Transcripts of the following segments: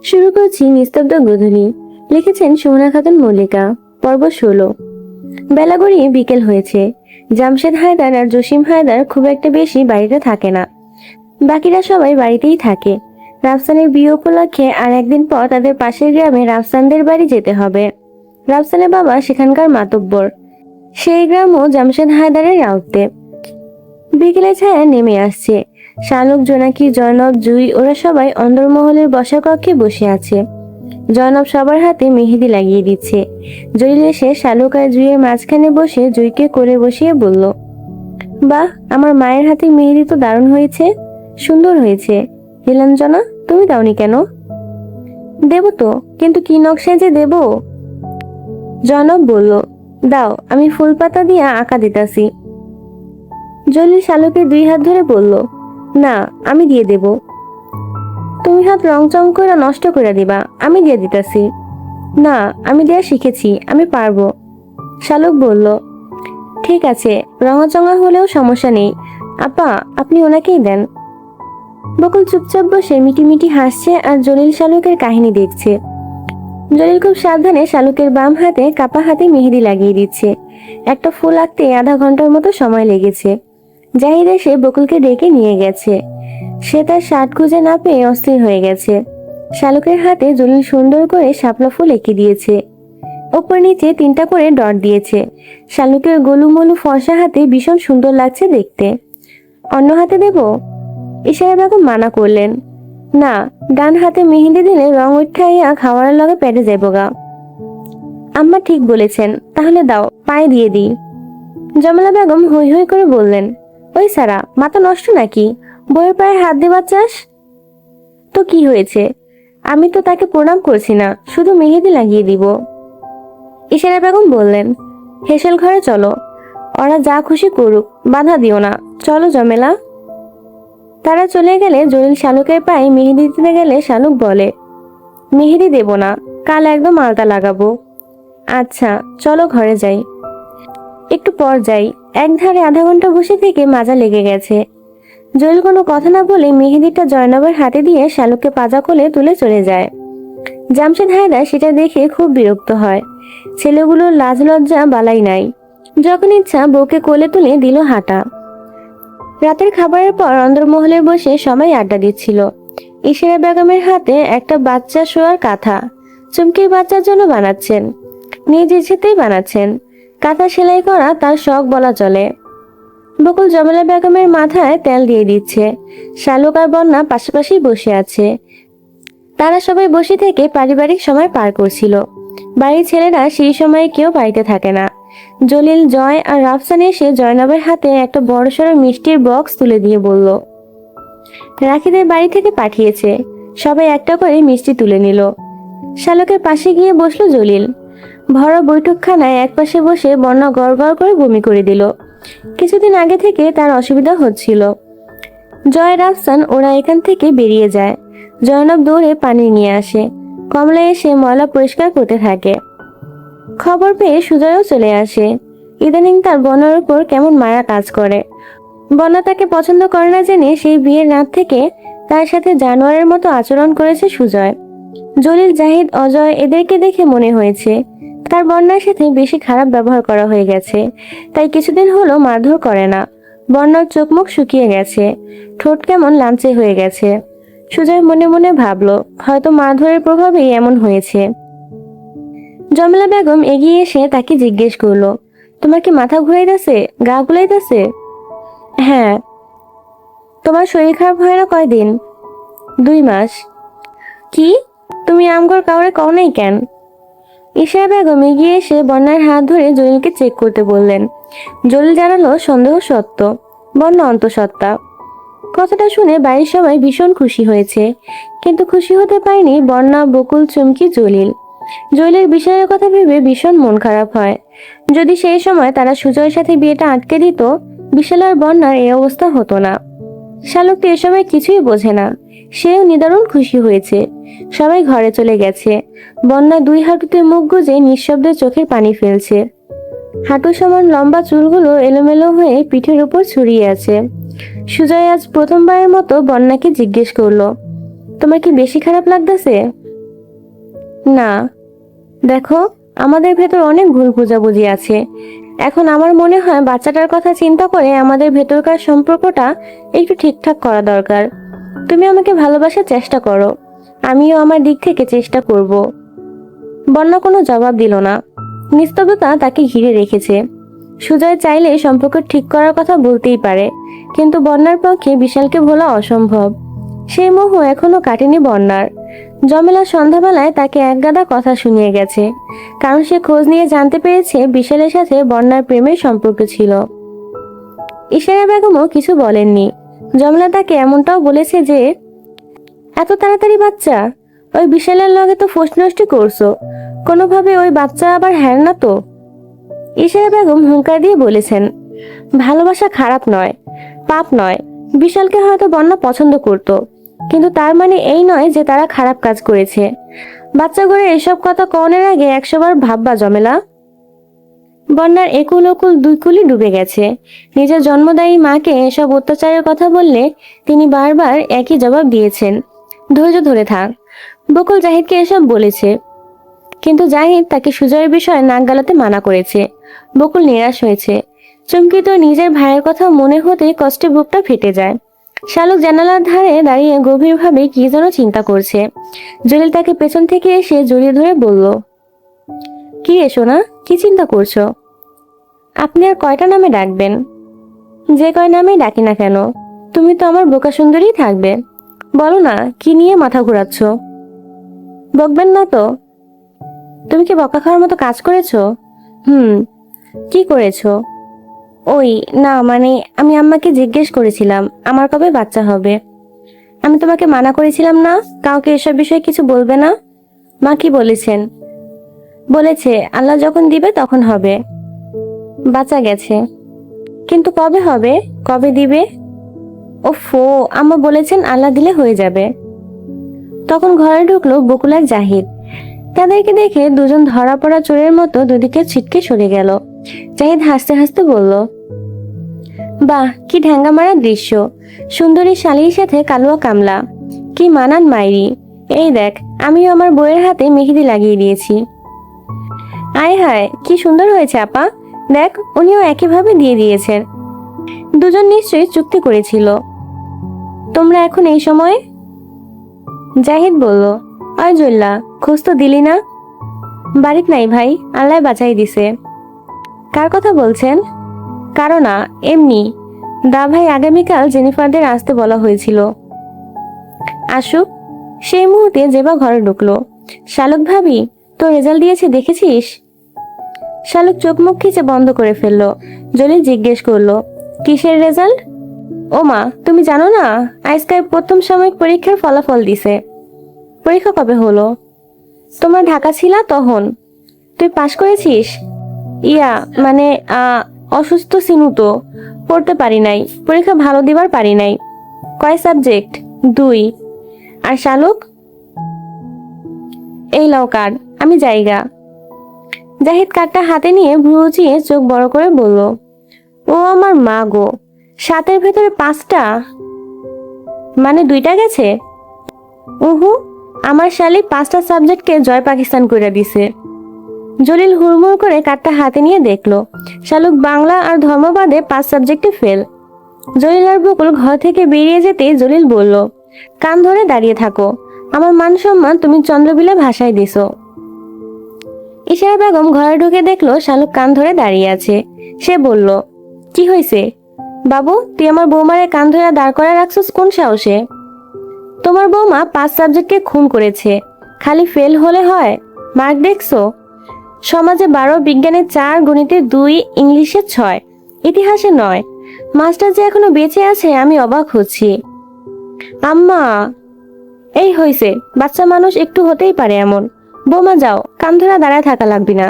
শুরু করছি নিস্তব্ধ গোধূলি। লিখেছেন সুমনা খাতুন মল্লিকা। পর্ব 16। বেলা গড়িয়ে বিকেল হয়েছে। জামশেদ হায়দার আর জসিম হায়দার খুব একটা বেশি বাড়িতে থাকে না। বাকিরা সবাই বাড়িতেই থাকে। রাফসানের বিয়ে উপলক্ষে আর একদিন পর তাদের পাশের গ্রামে রাফসানদের বাড়ি যেতে হবে। রাফসানের বাবা সেখানকার মাতব্বর। সেই গ্রামও জামশেদ হায়দারের রাউতে। বিকেলে ছায়া নেমে আসছে। শালুক, জোনাকি, জয়নব, জুই ওরা সবাই অন্দরমহলের বসার কক্ষে বসে আছে। জয়নব সবার হাতে মেহেদি লাগিয়ে দিচ্ছে। জলিল এসে শালুক আর জুইয়ের মাঝখানে বসে জুইকে কোলে বসিয়ে বলল, বাহ, আমার মায়ের হাতে মেহেদি তো দারুণ হয়েছে, সুন্দর হয়েছে। নীলাঞ্জনা, তুমি দাওনি কেন? দেব তো, কিন্তু কি নকশায় যে দেব? জয়নব বলল, দাও, আমি ফুল পাতা দিয়া আঁকা দিতাছি। জলিল শালুকের 2 হাত ধরে বলল, না, আমি দিয়ে দেব। তুমি হাত রংচং করে নষ্ট করে দিবা, আমি দিয়ে দিতাছি। না, আমি দেয়া শিখেছি, আমি পারবো। শালুক বলল, ঠিক আছে, রঙাচঙা হলেও সমস্যা নেই। আপা, আপনি ওনাকেই দেন। বকুল চুপচাপ বসে মিটিমিটি হাসছে আর জলিল শালুকের কাহিনী দেখছে। জলিল খুব সাবধানে শালুকের বাম হাতে কাপা হাতে মেহেদি লাগিয়ে দিচ্ছে। একটা ফুল আঁকতে আধা ঘন্টার মতো সময় লেগেছে। জাহিদ এসে বকুলকে ডেকে নিয়ে গেছে। সে তার শার্ট খুঁজে না পেয়ে অস্থির হয়ে গেছে। শালুকের হাতে জলিল সুন্দর করে শাপলা ফুল এঁকে দিয়েছে। ওপর নিচে 3টা করে ডট দিয়েছে। শালুকের গোলুমলু ফর্সা হাতে ভীষণ সুন্দর লাগছে দেখতে। অন্য হাতে দেব? ইশারা বেগম মানা করলেন, না, ডান হাতে মেহেদি দিলে রং উঠাইয়া খাওয়ার লগে পেটে যাইব গা। আম্মা ঠিক বলেছেন, তাহলে দাও, পায়ে দিয়ে দিই। জমলা বেগম হৈ হৈ করে বললেন, ওই সারা, মাথা নষ্ট নাকি? বইয়ের পায়ে হাত দিবার চাস তো কি হয়েছে? আমি তো তাকে প্রণাম করছি না, শুধু মেহেদি লাগিয়ে দিব। ইশারা বেগম বললেন, হেসেল ঘরে চলো, ওরা যা খুশি করুক, বাধা দিও না, চলো জমেলা। তারা চলে গেলে জলিল শালুকের পায়ে মেহেদি দিতে গেলে শালুক বলে, মেহেদি দেব না, কাল একদম আলতা লাগাবো। আচ্ছা, চলো ঘরে যাই। একটু পর যাই, একধারে আধা ঘন্টা বসে থেকে মাজা লেগে গেছে। জলিল কোনো কথা না বলে মেহেদিটা জয়নবের হাতে দিয়ে শালুককে পাজা কোলে তুলে চলে যায়। জামশেদ হায়দার সেটা দেখে খুব বিরক্ত হয়। ছেলেগুলোর লাজ লজ্জা বালাই নাই, যখন ইচ্ছা বউকে কোলে তুলে দিল হাঁটা। রাতের খাবারের পর অন্দরমহলে বসে সবাই আড্ডা দিচ্ছিল। ইশারা বেগমের হাতে একটা বাচ্চা শোয়ার কাঁথা। চুমকির বাচ্চার জন্য বানাচ্ছেন, নিজ ইচ্ছেতেই বানাচ্ছেন। কাঁথা সেলাই করা তার শখ বলা চলে। বকুল জমেলা বেগমের মাথায় তেল দিয়ে দিচ্ছে। শালুক আর বন্যা পাশাপাশি বসে আছে। তারা সবাই বসে থেকে পারিবারিক সময় পার করছিল। বাড়ির ছেলেরা সেই সময়ে কেউ বাড়িতে থাকে না। জলিল, জয় আর রাফসান এসে জয়নবের হাতে একটা বড়সড় মিষ্টির বক্স তুলে দিয়ে বলল, রাখিদের বাড়ি থেকে পাঠিয়েছে। সবাই একটা করে মিষ্টি তুলে নিল। শালকের পাশে গিয়ে বসলো জলিল। ভরা বৈঠকখানায় একপাশে বসে বন্যা গড় গড় করে বমি করে দিল। কিছুদিন আগে থেকে তার অসুবিধা হচ্ছিল। জয়, রাফসান ওরা এখান থেকে বেরিয়ে যায়। জয়নব দৌড়ে পানি নিয়ে আসে। কমলা এসে ময়লা পরিষ্কার করতে থাকে। খবর পেয়ে সুজয়ও চলে আসে। ইদানিং তার বন্যার উপর কেমন মায়া কাজ করে। বন্যা তাকে পছন্দ করে না জেনে সেই বিয়ের রাত থেকে তার সাথে জানোয়ারের মতো আচরণ করেছে সুজয়। জলিল, জাহিদ, অজয় এদেরকে দেখে মনে হয়েছে তার বন্যার সাথে বেশি খারাপ ব্যবহার করা হয়ে গেছে। তাই কিছুদিন হলো মারধর করে না। বন্যার চোখ মুখ শুকিয়ে গেছে, ঠোঁট কেমন লালচে হয়ে গেছে। সুজয় মনে মনে ভাবলো, হয়তো মারধরের প্রভাবেই এমন হয়েছে। জমেলা বেগম এগিয়ে এসে তাকে জিজ্ঞেস করলো, তোমার কি মাথা ঘুরাইতেছে, গা গুলাইতেছে? হ্যাঁ। তোমার শরীর খারাপ হয় না কয়দিন? 2 মাস। কি, তুমি আমগর কাউরে কও নাই কেন? ইশারা বেগম এগিয়ে এসে বন্যার হাত ধরে জলিলকে চেক করতে বললেন। জলিল জানালো সন্দেহ সত্য, বন্যা অন্তঃসত্ত্বা। কথাটা শুনে বাড়ির সবাই ভীষণ খুশি হয়েছে, কিন্তু খুশি হতে পারেনি বন্যা, বকুল, চুমকি, জলিল। জলিলের বিষয়ের কথা ভেবে ভীষণ মন খারাপ হয়। যদি সেই সময় তারা সুজয়ের সাথে বিয়েটা আটকে দিত, বিশাল আর বন্যার এই অবস্থা হতো না। শালুক তো এ সময় কিছুই বোঝে না, সেও নিদারুণ খুশি হয়েছে। সবাই ঘরে চলে গেছে। বন্যা 2 হাঁটুতে মুখ গুজে নিঃশব্দে চোখের পানি ফেলছে। হাঁটু সমান লম্বা চুলগুলো এলোমেলো হয়ে পিঠের উপর ছড়িয়ে আছে। সুজয় আজ প্রথমবারের মতো বন্যাকে জিজ্ঞেস করলো, তোমার কি বেশি খারাপ লাগতেছে? না, দেখো, আমাদের ভেতর অনেক ভুল বোঝাবুঝি আছে। এখন আমার মনে হয় বাচ্চাটার কথা চিন্তা করে আমাদের ভেতরকার সম্পর্কটা একটু ঠিকঠাক করা দরকার। তুমি আমাকে ভালোবাসার চেষ্টা করো, আমিও আমার দিক থেকে চেষ্টা করব। বন্যা কোনো জবাব দিল না। নিস্তব্ধতা তাকে ঘিরে রেখেছে। সুজয় চাইলে সম্পর্ক ঠিক করার কথা বলতেই পারে, কিন্তু বন্যার পক্ষে বিশালকে ভোলা অসম্ভব। সেই মোহ এখনো কাটেনি বন্যার। জমেলা সন্ধ্যাবেলায় তাকে একগাদা কথা শুনিয়ে গেছে, কারণ সে খোঁজ নিয়ে জানতে পেরেছে বিশালের সাথে বন্যার প্রেমের সম্পর্ক ছিল। ইশারা বেগমও কিছু বলেননি। জমেলা তাকে এমনটাও বলেছে যে, এত তাড়াতাড়ি বাচ্চা? ওই বিশালের লগে তো ফষ্টি করছো, কোনোভাবে ওই বাচ্চা আবার হ্যার না তো? ইশারা বেগম হুঙ্কার দিয়ে বলেছেন, ভালোবাসা খারাপ নয়, পাপ নয়। বিশালকে হয়তো বন্যা পছন্দ করত, কিন্তু তার মানে এই নয় যে তারা খারাপ কাজ করেছে। বাচ্চা করে এসব কথা কনের আগে 100 বার ভাববা জমেলা। বন্যার একুল ওকুল দুই কুলি ডুবে গেছে। নিজের জন্মদায়ী মাকে এসব অত্যাচারের কথা বললে তিনি বারবার একই জবাব দিয়েছেন, ধৈর্য ধরে থাক। বকুল জাহিদকে এসব বলেছে, কিন্তু জাহিদ তাকে সুজয়ের বিষয়ে নাক গালাতে মানা করেছে। বকুল নিরাশ হয়েছে। চমকিত নিজের ভাইয়ের কথা মনে হতে কষ্টে বুকটা ফেটে যায়। শালুক জানালার ধারে দাঁড়িয়ে গভীরভাবে কি যেন চিন্তা করছে। জলিল তাকে পেছন থেকে এসে জড়িয়ে ধরে বলল, কি এসো না, কি চিন্তা করছো? আপনি আর কয়টা নামে ডাকবেন? যে কয় নামেই ডাকি না কেন, তুমি তো আমার বোকা সুন্দরী থাকবে। বলো না, কি নিয়ে মাথা ঘোরাচ্ছ? বকবেন না তো? তুমি কি বকা খাওয়ার মতো কাজ করেছো? কি করেছো? ওই না, মানে আমি আম্মাকে জিজ্ঞেস করেছিলাম আমার কবে বাচ্চা হবে। আমি তোমাকে মানা করেছিলাম না কাউকে এসব বিষয়ে কিছু বলবে না? মা কি বলেছেন? বলেছে আল্লাহ যখন দিবে তখন হবে। বাচ্চা গেছে, কিন্তু কবে হবে, কবে দিবে? ওফো, আম্মা বলেছেন আল্লাহ দিলে হয়ে যাবে। তখন ঘরে ঢুকলো বকুল আর জাহিদ। তাদেরকে দেখে দুজন ধরা পড়া চোরের মতো দুদিকে ছিটকে সরে গেল। জাহিদ হাসতে হাসতে বলল, বাহ, কি ঢ্যাঙ্গা মারা দৃশ্য! সুন্দরী শালীর সাথে কালুয়া কামলা, কি মানান মাইরি! এই দেখ, আমিও আমার বউয়ের হাতে মেহেদি লাগিয়ে দিয়েছি। আয় হায়, কি সুন্দর হয়েছে আপা! দেখ, উনিও একইভাবে দিয়ে দিয়েছেন। দুজন নিশ্চয়ই চুক্তি করেছিল। তোমরা এখন এই সময়? জাহিদ বলল, আয় জল্লা, খোঁজ তো দিলি না। বাড়িত নাই ভাই, আল্লাহ বাঁচাই দিছে। কার কথা বলছেন? কারো না, এমনি। দা ভাই আগামীকাল জেনিফারদের আসতে বলা হয়েছিল। আসুক। সেই মুহূর্তে জেবা ঘরে ঢুকলো। শালুক ভাবি, তো রেজাল্ট দিয়েছে দেখেছিস? শালুক চোখ মুখ খিচে বন্ধ করে ফেললো। জলিল জিজ্ঞেস করলো, কিসের রেজাল্ট? ও মা, তুমি জানো না? আজকাল প্রথম সাময়িক পরীক্ষার ফলাফল দিছে। পরীক্ষা কবে হলো? তোমরা ঢাকা ছিলা তখন। তুই পাশ করেছিস? ইয়া, মানে অসুস্থ সিনু তো, পড়তে পারি নাই, পরীক্ষা ভালো দিবার পারি নাই। কয় সাবজেক্ট? 2। আর শালুক? এই লাও কার্ড, আমি জায়গা। জাহিদ কার্ডটা হাতে নিয়ে ভ্রু উঁচিয়ে চোখ বড় করে বলল, ও আমার মা গো, 7-এর ভেতরে 5টা, মানে 2টা গেছে? উহু, আমার শালি 5টা সাবজেক্টকে জয় পাকিস্তান করে দিছে। জলিল হুড়মুড় করে কার্ডটা হাতে নিয়ে দেখলো শালুক বাংলা আর ধর্মবাদে 5 সাবজেক্টে ফেল। জলিল আর বকুল ঘর থেকে বেরিয়ে যেতে জলিল বলল, কান ধরে দাঁড়িয়ে থাকো, আমার মান সম্মান তুমি চন্দ্রবিলে ভাষায় দিছো। ইশারা বেগম ঘরে ঢুকে দেখলো শালুক কান ধরে দাঁড়িয়ে আছে। সে বলল, কি হয়েছে বাবু, তুই আমার বৌমারে কান ধরে দাঁড় করে রাখছিস কোন সাহসে? তোমার বৌমা 5 সাবজেক্টকে খুন করেছে, খালি ফেল হলে হয়? মার্ক দেখছো? সমাজে 12, বিজ্ঞানে 4, গণিতে 2, ইংলিশে 6, ইতিহাসে 9। মাস্টার যে এখনো বেঁচে আছে আমি অবাক হচ্ছি। আম্মা, এই হইছে, বাচ্চা মানুষ একটু হতেই পারে এমন। বৌমা যাও, কান ধরা দাঁড়ায় থাকা লাগবে না।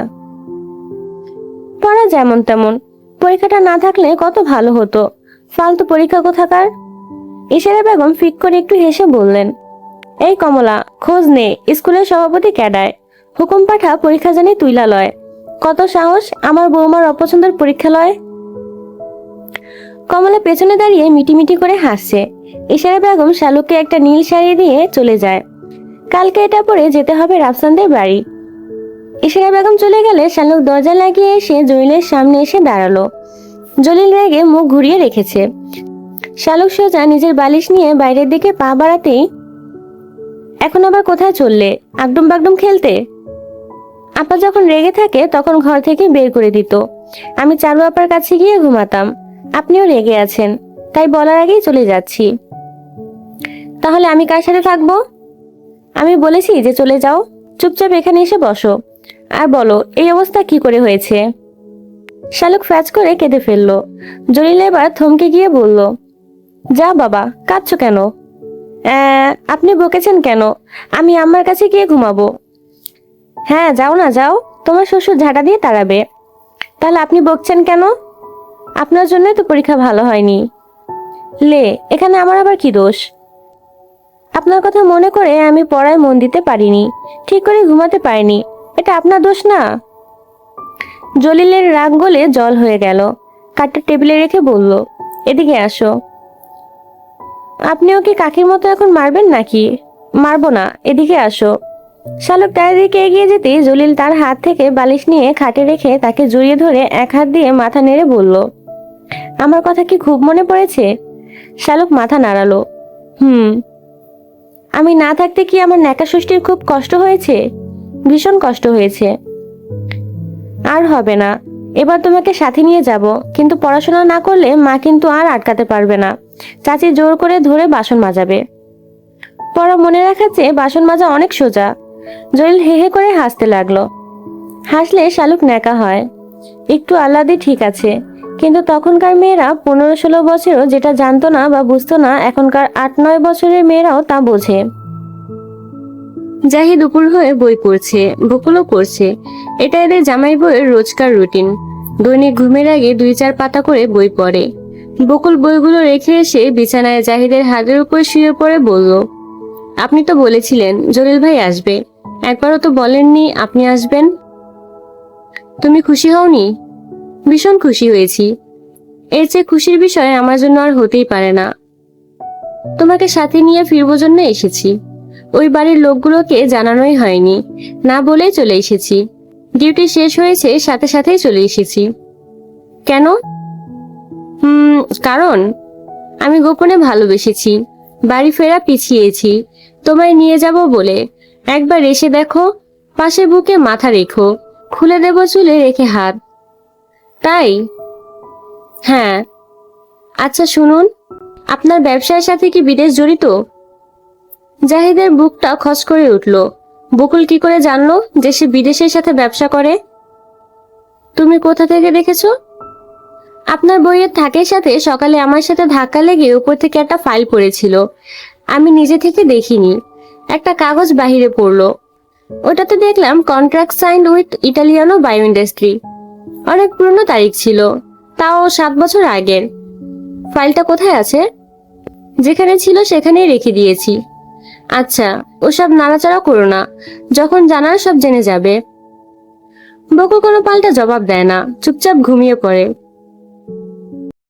পড়া যেমন তেমন, পরীক্ষাটা না থাকলে কত ভালো হতো। ফালতু পরীক্ষা কোথাকার। ইশারা বেগম ফিক করে একটু হেসে বললেন, এই কমলা, খোঁজ নে স্কুলের সভাপতি ক্যাডায়, হুকুম পাঠা পরীক্ষা জানি তুইলা লয়। কত সাহস আমার বৌমার অপছন্দের পরীক্ষা লয়। কমলা পেছনে দাঁড়িয়ে মিটিমিটি করে হাসছে। ইশারা বেগম শালুককে একটা নীল শাড়ি দিয়ে চলে যায়। কালকে এটা পরে যেতে হবে রাফসানদের বাড়ি। ইশারা বেগম চলে গেলে শালুক দরজা লাগিয়ে এসে জলিলের সামনে এসে দাঁড়ালো। জলিল রেগে মুখ ঘুরিয়ে রেখেছে। শালুক সোজা নিজের বালিশ নিয়ে বাইরের দিকে পা বাড়াতেই, এখন আবার কোথায় চললে? আগডুম বাগডুম খেলতে? আপা যখন রেগে থাকে তখন ঘর থেকে বের করে দিত। আমি চারু আপার কাছে গিয়ে ঘুমাতাম। আপনিও রেগে আছেন, তাই বলার আগেই চলে যাচ্ছি। তাহলে আমি কার সাথে থাকবো? আমি বলেছি যে চলে যাও। চুপচাপ এখানে এসে বসো আর বলো এই অবস্থা কি করে হয়েছে। শালুক ফ্যাচ করে কেঁদে ফেললো। জলিল এবার থমকে গিয়ে বলল, যা বাবা, কাঁদছো কেন? আপনি বকেছেন কেন? আমি আম্মার কাছে গিয়ে ঘুমাবো। হ্যাঁ যাও না, যাও, তোমার শ্বশুর ঝাঁটা দিয়ে তাড়াবে। তাহলে আপনি বকছেন কেন? আপনার জন্যই তো পরীক্ষা ভালো হয়নি। লে, এখানে আমার আবার কি দোষ? আপনার কথা মনে করে আমি পড়ায় মন দিতে পারিনি, ঠিক করে ঘুমাতে পারিনি, এটা আপনার দোষ না। জলিলের রাগ গলে জল হয়ে গেল। কাঠটা টেবিলে রেখে বলল, এদিকে আসো। আপনিও কি কাকির মতো এখন মারবেন নাকি? মারবো না, এদিকে আসো। শালুক তার দিকে এগিয়ে যেতেই জলিল তার হাত থেকে বালিশ নিয়ে খাটে রেখে তাকে জড়িয়ে ধরে এক হাত দিয়ে মাথা নেড়ে বলল, আমার কথা কি খুব মনে পড়েছে? শালুক মাথা নাড়ালো। আমি না থাকতে কি আমার ন্যাকা ষষ্ঠীর খুব কষ্ট হয়েছে? ভীষণ কষ্ট হয়েছে। আর হবে না, এবার তোমাকে সাথে নিয়ে যাব, কিন্তু পড়াশোনা না করলে মা কিন্তু আর আটকাতে পারবে না। চাচি জোর করে ধরে বাসন মাজাবে। পড়া মনে রাখার চেয়ে বাসন মাজা অনেক সোজা। জলিল হে হে করে হাসতে লাগলো। হাসলে শালুক ন্যাকা হয়। একটু আহ্লাদে ঠিক আছে, কিন্তু তখনকার মেয়েরা 15-16 বছরও যেটা জানতো না বা বুঝতো না, এখনকার 8-9 বছরের মেয়েরাও তা বোঝে। জাহিদ দুপুর হয়ে বই পড়ছে, বকুলও পড়ছে। এটা এদের জামাই বইয়ের রোজকার রুটিন। দৈনিক ঘুমের আগে 2-4 পাতা করে বই পড়ে। বকুল বইগুলো রেখে এসে বিছানায় জাহিদের হাতের উপর শুয়ে পড়ে বলল, আপনি তো বলেছিলেন জলিল ভাই আসবে, একবারও তো বলেননি আপনি আসবেন। তুমি খুশি হওনি? ভীষণ খুশি হয়েছি। এর চেয়ে খুশির বিষয় আমার জন্য আর হতেই পারে না। তোমাকে সাথে নিয়ে ফিরবো জন্য এসেছি। ওই বাড়ির লোকগুলোকে জানানোই হয়নি, না বলেই চলে এসেছি। ডিউটি শেষ হয়েছে, সাথে সাথেই চলে এসেছি। কেন? কারণ আমি গোপনে ভালোবেসেছি, বাড়ি ফেরা পিছিয়েছি তোমায় নিয়ে যাব বলে। একবার এসে দেখো, পাশে বুকে মাথা রেখো, খুলে দেব চুলে রেখে হাত। তাই? হ্যাঁ। আচ্ছা শুনুন, আপনার ব্যবসার সাথে কি বিদেশ জড়িত? জাহিদের বুকটা খচ করে উঠল। বকুল কি করে জানলো যে সে বিদেশের সাথে ব্যবসা করে? তুমি কোথা থেকে দেখেছো? আপনার বইয়ের থাকের সাথে সকালে আমার সাথে ধাক্কা লেগে উপর থেকে একটা ফাইল পড়েছিল। আমি নিজে থেকে দেখিনি, একটা কাগজ বাহিরে পড়লো। ওটাতে দেখলাম contract signed with Italiano bio industry. অনেক পুরনো তারিখ ছিল, তাও 7 বছর আগের। ফাইলটা কোথায় আছে? যেখানে ছিল সেখানেই রেখে দিয়েছি। আচ্ছা, ওসব নাড়াচাড়া করো না, যখন জানার সব জেনে যাবে। বকুল কোনো পাল্টা জবাব দেয় না, চুপচাপ ঘুমিয়ে পড়ে।